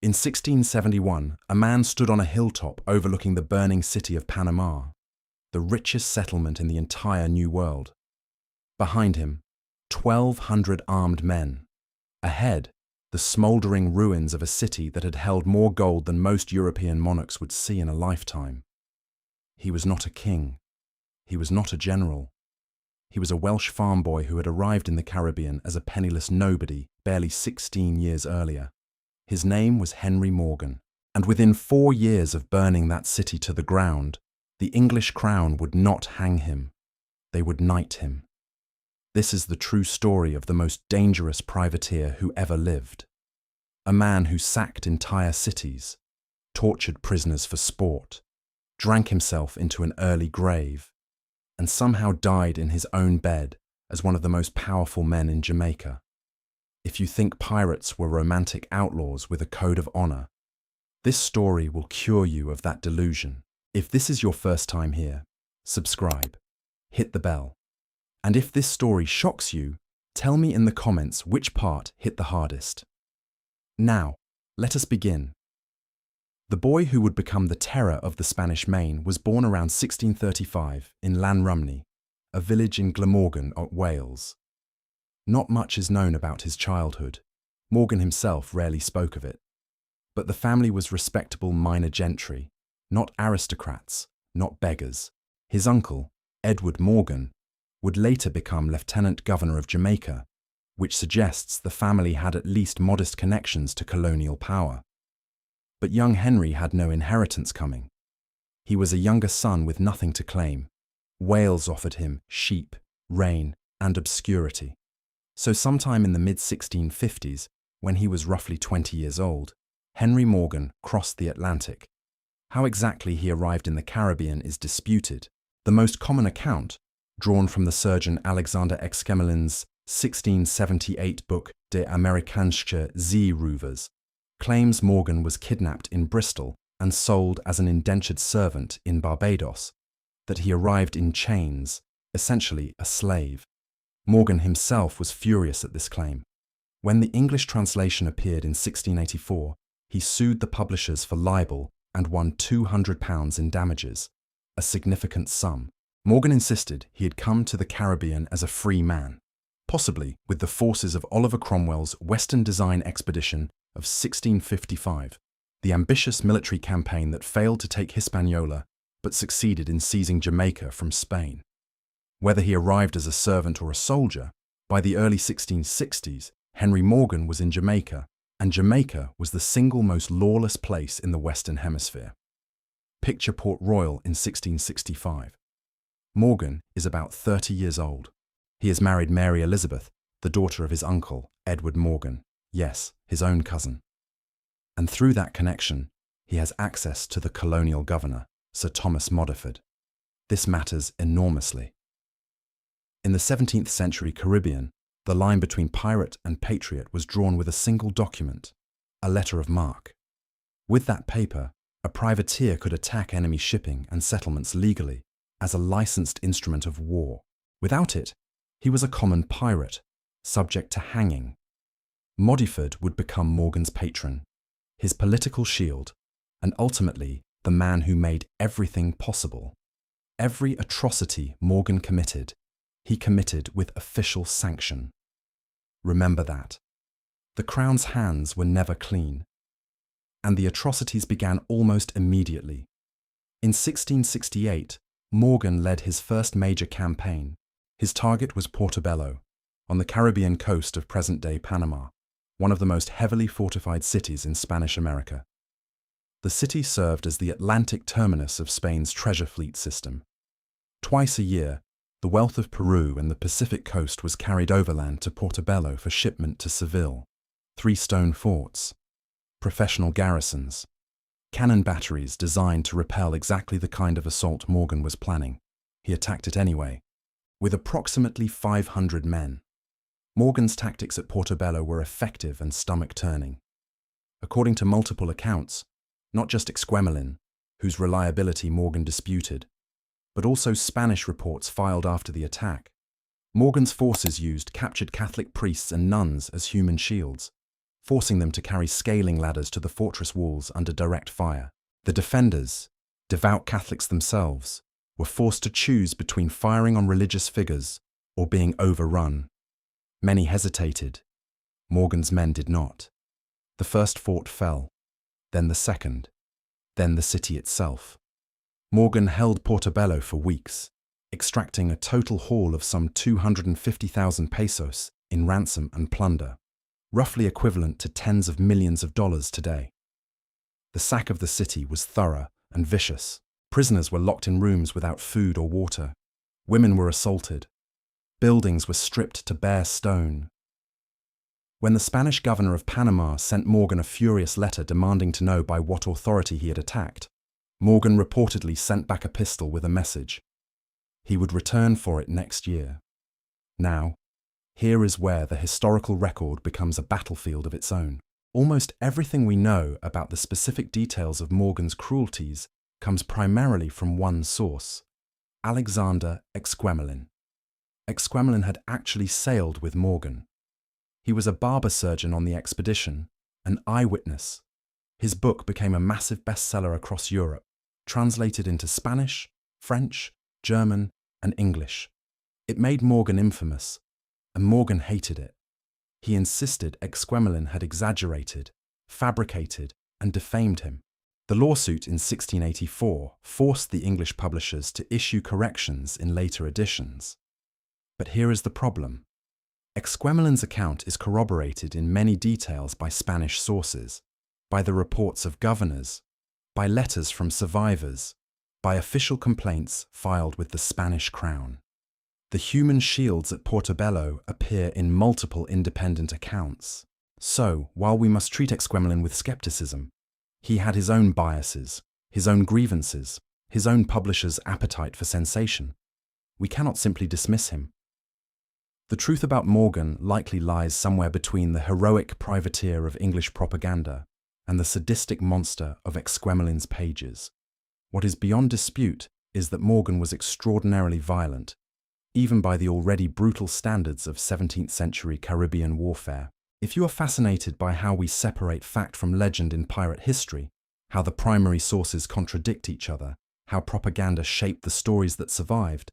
In 1671, a man stood on a hilltop overlooking the burning city of Panama, the richest settlement in the entire New World. Behind him, 1,200 armed men. Ahead, the smouldering ruins of a city that had held more gold than most European monarchs would see in a lifetime. He was not a king. He was not a general. He was a Welsh farm boy who had arrived in the Caribbean as a penniless nobody barely 16 years earlier. His name was Henry Morgan, and within 4 years of burning that city to the ground, the English crown would not hang him. They would knight him. This is the true story of the most dangerous privateer who ever lived. A man who sacked entire cities, tortured prisoners for sport, drank himself into an early grave, and somehow died in his own bed as one of the most powerful men in Jamaica. If you think pirates were romantic outlaws with a code of honor, this story will cure you of that delusion. If this is your first time here, subscribe, hit the bell. And if this story shocks you, tell me in the comments which part hit the hardest. Now, let us begin. The boy who would become the terror of the Spanish Main was born around 1635 in Llanrumney, a village in Glamorgan, Wales. Not much is known about his childhood. Morgan himself rarely spoke of it. But the family was respectable minor gentry, not aristocrats, not beggars. His uncle, Edward Morgan, would later become Lieutenant Governor of Jamaica, which suggests the family had at least modest connections to colonial power. But young Henry had no inheritance coming. He was a younger son with nothing to claim. Wales offered him sheep, rain, and obscurity. So sometime in the mid-1650s, when he was roughly 20 years old, Henry Morgan crossed the Atlantic. How exactly he arrived in the Caribbean is disputed. The most common account, drawn from the surgeon Alexander Exquemelin's 1678 book De Amerikanische Zeeroovers, claims Morgan was kidnapped in Bristol and sold as an indentured servant in Barbados, that he arrived in chains, essentially a slave. Morgan himself was furious at this claim. When the English translation appeared in 1684, he sued the publishers for libel and won £200 in damages, a significant sum. Morgan insisted he had come to the Caribbean as a free man, possibly with the forces of Oliver Cromwell's Western Design Expedition of 1655, the ambitious military campaign that failed to take Hispaniola but succeeded in seizing Jamaica from Spain. Whether he arrived as a servant or a soldier, by the early 1660s, Henry Morgan was in Jamaica, and Jamaica was the single most lawless place in the Western Hemisphere. Picture Port Royal in 1665. Morgan is about 30 years old. He has married Mary Elizabeth, the daughter of his uncle, Edward Morgan, yes, his own cousin. And through that connection, he has access to the colonial governor, Sir Thomas Modiford. This matters enormously. In the 17th century Caribbean, the line between pirate and patriot was drawn with a single document, a letter of marque. With that paper, a privateer could attack enemy shipping and settlements legally as a licensed instrument of war. Without it, he was a common pirate, subject to hanging. Modiford would become Morgan's patron, his political shield, and ultimately the man who made everything possible. Every atrocity Morgan committed, he committed with official sanction. Remember that. The Crown's hands were never clean, and the atrocities began almost immediately. In 1668, Morgan led his first major campaign. His target was Portobelo, on the Caribbean coast of present-day Panama, one of the most heavily fortified cities in Spanish America. The city served as the Atlantic terminus of Spain's treasure fleet system. Twice a year, the wealth of Peru and the Pacific coast was carried overland to Portobelo for shipment to Seville. 3 stone forts, professional garrisons, cannon batteries designed to repel exactly the kind of assault Morgan was planning. He attacked it anyway, with approximately 500 men. Morgan's tactics at Portobelo were effective and stomach-turning. According to multiple accounts, not just Exquemelin, whose reliability Morgan disputed, but also Spanish reports filed after the attack, Morgan's forces used captured Catholic priests and nuns as human shields, forcing them to carry scaling ladders to the fortress walls under direct fire. The defenders, devout Catholics themselves, were forced to choose between firing on religious figures or being overrun. Many hesitated. Morgan's men did not. The first fort fell, then the second, then the city itself. Morgan held Portobelo for weeks, extracting a total haul of some 250,000 pesos in ransom and plunder, roughly equivalent to tens of millions of dollars today. The sack of the city was thorough and vicious. Prisoners were locked in rooms without food or water. Women were assaulted. Buildings were stripped to bare stone. When the Spanish governor of Panama sent Morgan a furious letter demanding to know by what authority he had attacked, Morgan reportedly sent back a pistol with a message. He would return for it next year. Now, here is where the historical record becomes a battlefield of its own. Almost everything we know about the specific details of Morgan's cruelties comes primarily from one source, Alexander Exquemelin. Exquemelin had actually sailed with Morgan. He was a barber surgeon on the expedition, an eyewitness. His book became a massive bestseller across Europe, translated into Spanish, French, German, and English. It made Morgan infamous, and Morgan hated it. He insisted Exquemelin had exaggerated, fabricated, and defamed him. The lawsuit in 1684 forced the English publishers to issue corrections in later editions. But here is the problem. Exquemelin's account is corroborated in many details by Spanish sources, by the reports of governors, by letters from survivors, by official complaints filed with the Spanish crown. The human shields at Portobelo appear in multiple independent accounts. So, while we must treat Exquemelin with skepticism, he had his own biases, his own grievances, his own publisher's appetite for sensation. We cannot simply dismiss him. The truth about Morgan likely lies somewhere between the heroic privateer of English propaganda and the sadistic monster of Exquemelin's pages. What is beyond dispute is that Morgan was extraordinarily violent, even by the already brutal standards of 17th century Caribbean warfare. If you are fascinated by how we separate fact from legend in pirate history, how the primary sources contradict each other, how propaganda shaped the stories that survived,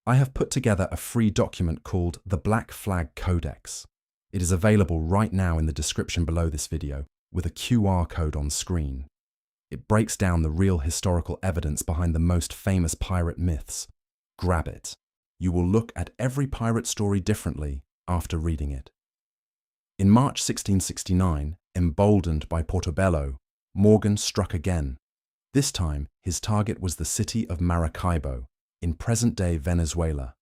I have put together a free document called the Black Flag Codex. It is available right now in the description below this video, with a QR code on screen. It breaks down the real historical evidence behind the most famous pirate myths. Grab it. You will look at every pirate story differently after reading it. In March 1669, emboldened by Portobelo, Morgan struck again. This time, his target was the city of Maracaibo, in present-day Venezuela,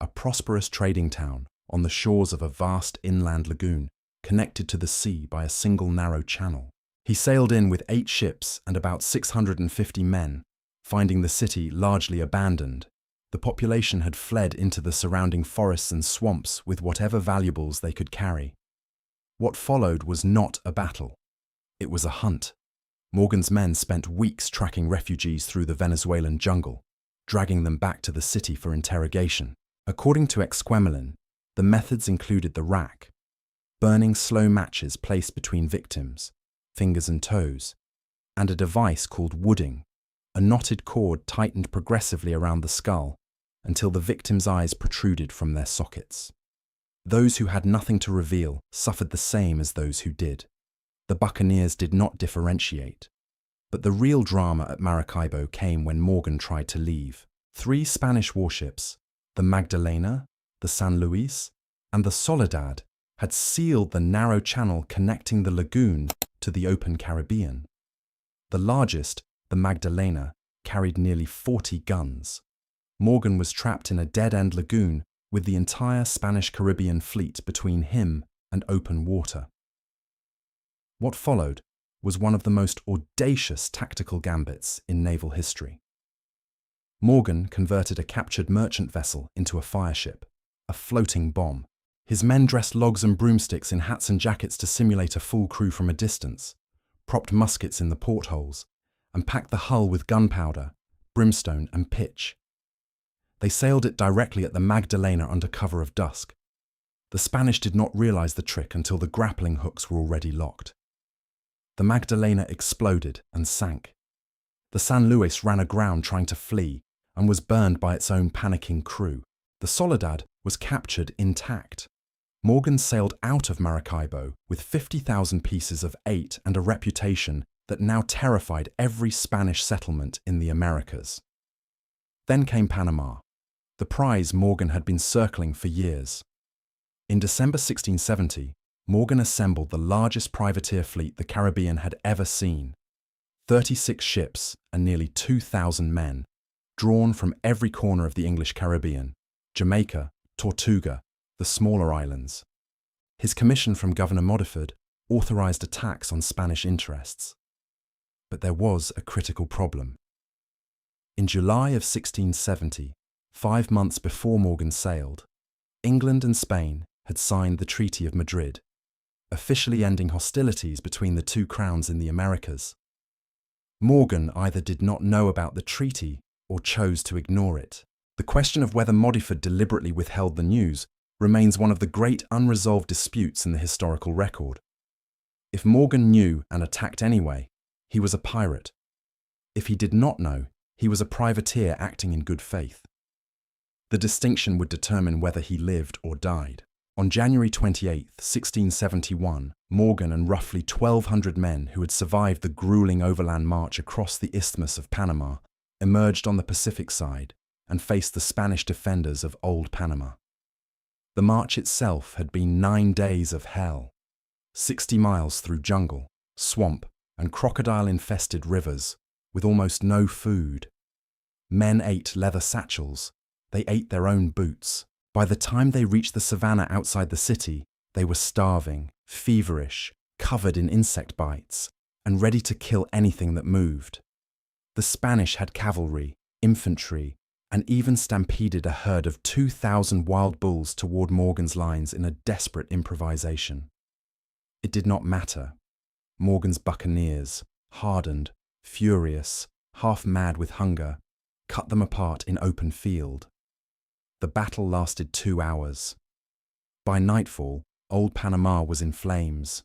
a prosperous trading town on the shores of a vast inland lagoon connected to the sea by a single narrow channel. He sailed in with 8 ships and about 650 men, finding the city largely abandoned. The population had fled into the surrounding forests and swamps with whatever valuables they could carry. What followed was not a battle. It was a hunt. Morgan's men spent weeks tracking refugees through the Venezuelan jungle, dragging them back to the city for interrogation. According to Exquemelin, the methods included the rack, burning slow matches placed between victims, fingers and toes, and a device called wooding, a knotted cord tightened progressively around the skull until the victim's eyes protruded from their sockets. Those who had nothing to reveal suffered the same as those who did. The Buccaneers did not differentiate. But the real drama at Maracaibo came when Morgan tried to leave. 3 Spanish warships, the Magdalena, the San Luis, and the Soledad, had sealed the narrow channel connecting the lagoon to the open Caribbean. The largest, the Magdalena, carried nearly 40 guns. Morgan was trapped in a dead-end lagoon with the entire Spanish Caribbean fleet between him and open water. What followed was one of the most audacious tactical gambits in naval history. Morgan converted a captured merchant vessel into a fireship, a floating bomb. His men dressed logs and broomsticks in hats and jackets to simulate a full crew from a distance, propped muskets in the portholes, and packed the hull with gunpowder, brimstone, and pitch. They sailed it directly at the Magdalena under cover of dusk. The Spanish did not realize the trick until the grappling hooks were already locked. The Magdalena exploded and sank. The San Luis ran aground trying to flee and was burned by its own panicking crew. The Soledad was captured intact. Morgan sailed out of Maracaibo with 50,000 pieces of eight and a reputation that now terrified every Spanish settlement in the Americas. Then came Panama, the prize Morgan had been circling for years. In December 1670, Morgan assembled the largest privateer fleet the Caribbean had ever seen. 36 ships and nearly 2,000 men, drawn from every corner of the English Caribbean, Jamaica, Tortuga, the smaller islands. His commission from Governor Modiford authorized attacks on Spanish interests. But there was a critical problem. In July of 1670, 5 months before Morgan sailed, England and Spain had signed the Treaty of Madrid, officially ending hostilities between the two crowns in the Americas. Morgan either did not know about the treaty or chose to ignore it. The question of whether Modiford deliberately withheld the news remains one of the great unresolved disputes in the historical record. If Morgan knew and attacked anyway, he was a pirate. If he did not know, he was a privateer acting in good faith. The distinction would determine whether he lived or died. On January 28, 1671, Morgan and roughly 1,200 men who had survived the grueling overland march across the Isthmus of Panama emerged on the Pacific side and faced the Spanish defenders of Old Panama. The march itself had been 9 days of hell, 60 miles through jungle, swamp, and crocodile-infested rivers, with almost no food. Men ate leather satchels. They ate their own boots. By the time they reached the savannah outside the city, they were starving, feverish, covered in insect bites, and ready to kill anything that moved. The Spanish had cavalry, infantry, and even stampeded a herd of 2,000 wild bulls toward Morgan's lines in a desperate improvisation. It did not matter. Morgan's buccaneers, hardened, furious, half mad with hunger, cut them apart in open field. The battle lasted 2 hours. By nightfall, Old Panama was in flames.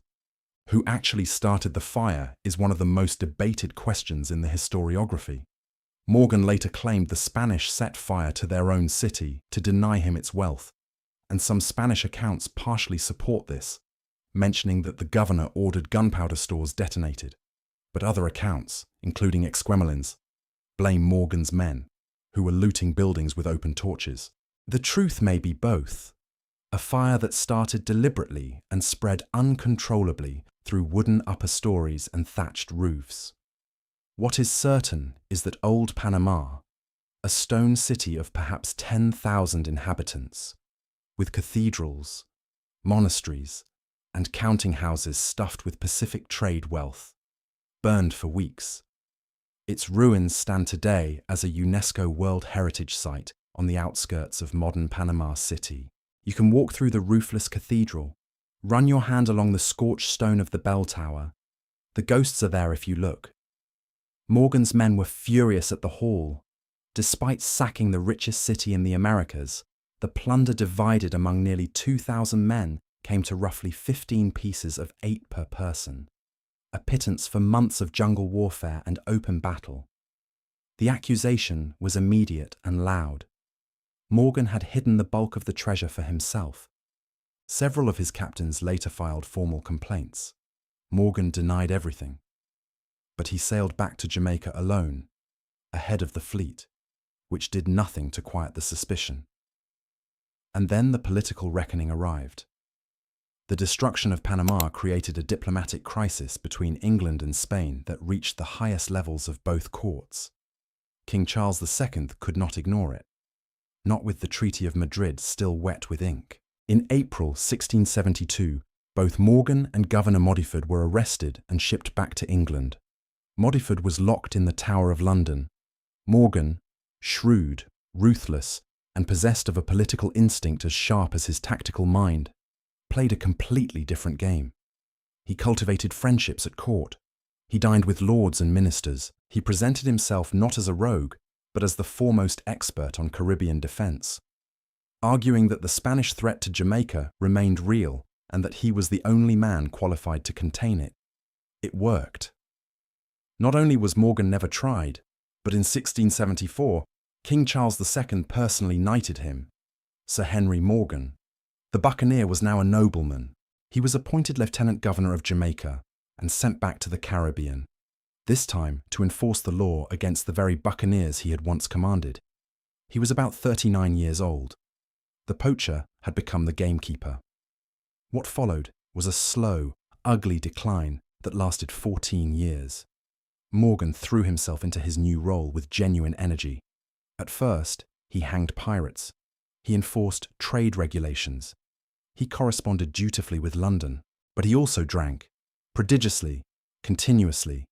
Who actually started the fire is one of the most debated questions in the historiography. Morgan later claimed the Spanish set fire to their own city to deny him its wealth, and some Spanish accounts partially support this, mentioning that the governor ordered gunpowder stores detonated. But other accounts, including Esquemelins, blame Morgan's men, who were looting buildings with open torches. The truth may be both. A fire that started deliberately and spread uncontrollably through wooden upper stories and thatched roofs. What is certain is that Old Panama, a stone city of perhaps 10,000 inhabitants, with cathedrals, monasteries, and counting houses stuffed with Pacific trade wealth, burned for weeks. Its ruins stand today as a UNESCO World Heritage Site on the outskirts of modern Panama City. You can walk through the roofless cathedral, run your hand along the scorched stone of the bell tower. The ghosts are there if you look. Morgan's men were furious at the haul. Despite sacking the richest city in the Americas, the plunder divided among nearly 2,000 men came to roughly 15 pieces of 8 per person, a pittance for months of jungle warfare and open battle. The accusation was immediate and loud. Morgan had hidden the bulk of the treasure for himself. Several of his captains later filed formal complaints. Morgan denied everything. But he sailed back to Jamaica alone, ahead of the fleet, which did nothing to quiet the suspicion. And then the political reckoning arrived. The destruction of Panama created a diplomatic crisis between England and Spain that reached the highest levels of both courts. King Charles II could not ignore it, not with the Treaty of Madrid still wet with ink. In April 1672, both Morgan and Governor Modiford were arrested and shipped back to England. Modiford was locked in the Tower of London. Morgan, shrewd, ruthless, and possessed of a political instinct as sharp as his tactical mind, played a completely different game. He cultivated friendships at court. He dined with lords and ministers. He presented himself not as a rogue, but as the foremost expert on Caribbean defense. arguing that the Spanish threat to Jamaica remained real and that he was the only man qualified to contain it. It worked. Not only was Morgan never tried, but in 1674, King Charles II personally knighted him, Sir Henry Morgan. The Buccaneer was now a nobleman. He was appointed Lieutenant Governor of Jamaica and sent back to the Caribbean, this time to enforce the law against the very buccaneers he had once commanded. He was about 39 years old. The poacher had become the gamekeeper. What followed was a slow, ugly decline that lasted 14 years. Morgan threw himself into his new role with genuine energy. At first, he hanged pirates. He enforced trade regulations. He corresponded dutifully with London, but he also drank, prodigiously, continuously.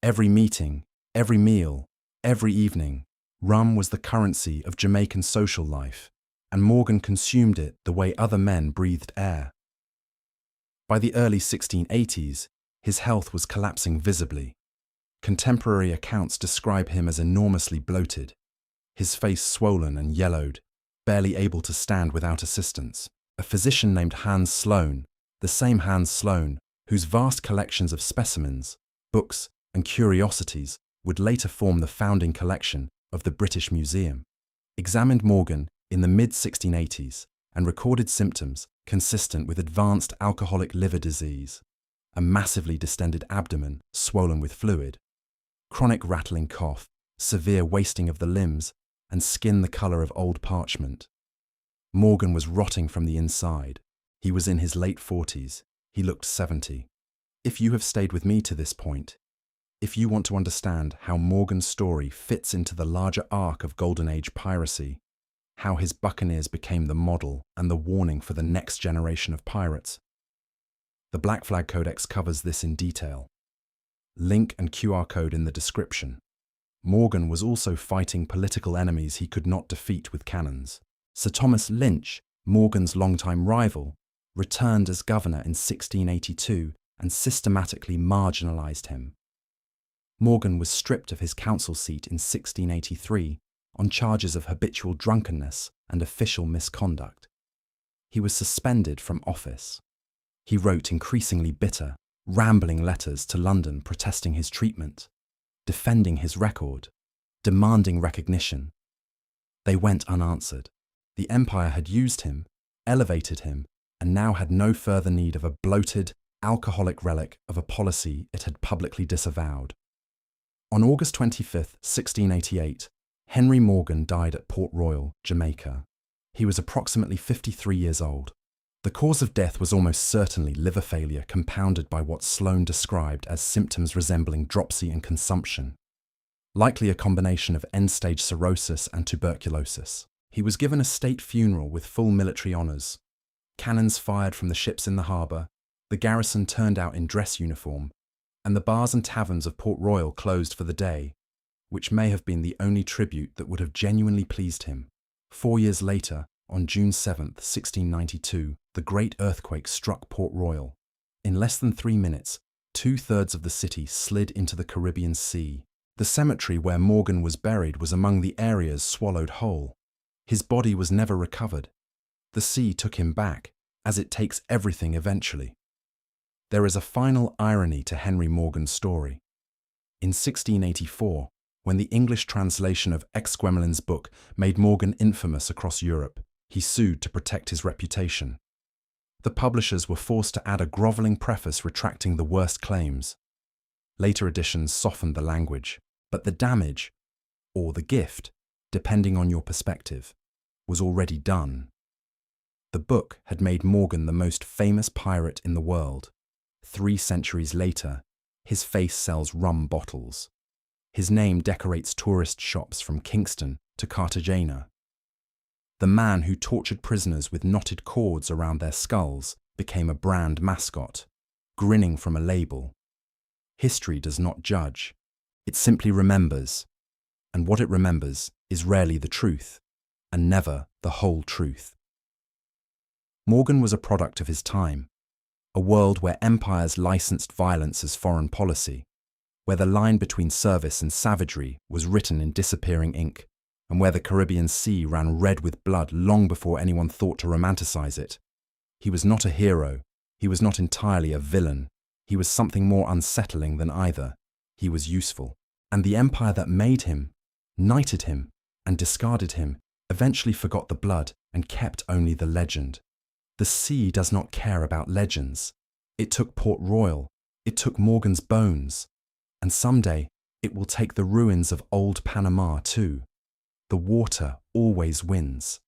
Every meeting, every meal, every evening, rum was the currency of Jamaican social life, and Morgan consumed it the way other men breathed air. By the early 1680s, his health was collapsing visibly. Contemporary accounts describe him as enormously bloated, his face swollen and yellowed, barely able to stand without assistance. A physician named Hans Sloane, the same Hans Sloane whose vast collections of specimens, books, and curiosities would later form the founding collection of the British Museum, examined Morgan in the mid-1680s and recorded symptoms consistent with advanced alcoholic liver disease, a massively distended abdomen swollen with fluid, chronic rattling cough, severe wasting of the limbs, and skin the colour of old parchment. Morgan was rotting from the inside. He was in his late 40s. He looked 70. If you have stayed with me to this point, if you want to understand how Morgan's story fits into the larger arc of Golden Age piracy, how his buccaneers became the model and the warning for the next generation of pirates, the Black Flag Codex covers this in detail. Link and QR code in the description. Morgan was also fighting political enemies he could not defeat with cannons. Sir Thomas Lynch, Morgan's longtime rival, returned as governor in 1682 and systematically marginalised him. Morgan was stripped of his council seat in 1683 on charges of habitual drunkenness and official misconduct. He was suspended from office. He wrote increasingly bitter, rambling letters to London protesting his treatment, defending his record, demanding recognition. They went unanswered. The empire had used him, elevated him, and now had no further need of a bloated, alcoholic relic of a policy it had publicly disavowed. On August 25, 1688, Henry Morgan died at Port Royal, Jamaica. He was approximately 53 years old. The cause of death was almost certainly liver failure compounded by what Sloane described as symptoms resembling dropsy and consumption, likely a combination of end-stage cirrhosis and tuberculosis. He was given a state funeral with full military honours. Cannons fired from the ships in the harbour, the garrison turned out in dress uniform, and the bars and taverns of Port Royal closed for the day, which may have been the only tribute that would have genuinely pleased him. 4 years later, on June 7, 1692, the great earthquake struck Port Royal. In less than 3 minutes, 2/3 of the city slid into the Caribbean Sea. The cemetery where Morgan was buried was among the areas swallowed whole. His body was never recovered. The sea took him back, as it takes everything eventually. There is a final irony to Henry Morgan's story. In 1684, when the English translation of Exquemelin's book made Morgan infamous across Europe, he sued to protect his reputation. The publishers were forced to add a grovelling preface retracting the worst claims. Later editions softened the language, but the damage, or the gift, depending on your perspective, was already done. The book had made Morgan the most famous pirate in the world. 3 centuries later, his face sells rum bottles. His name decorates tourist shops from Kingston to Cartagena. The man who tortured prisoners with knotted cords around their skulls became a brand mascot, grinning from a label. History does not judge. It simply remembers. And what it remembers is rarely the truth, and never the whole truth. Morgan was a product of his time, a world where empires licensed violence as foreign policy, where the line between service and savagery was written in disappearing ink. and where the Caribbean Sea ran red with blood long before anyone thought to romanticize it. He was not a hero. He was not entirely a villain. He was something more unsettling than either. He was useful. And the empire that made him, knighted him, and discarded him eventually forgot the blood and kept only the legend. The sea does not care about legends. It took Port Royal. It took Morgan's bones. And someday, it will take the ruins of Old Panamá too. The water always wins.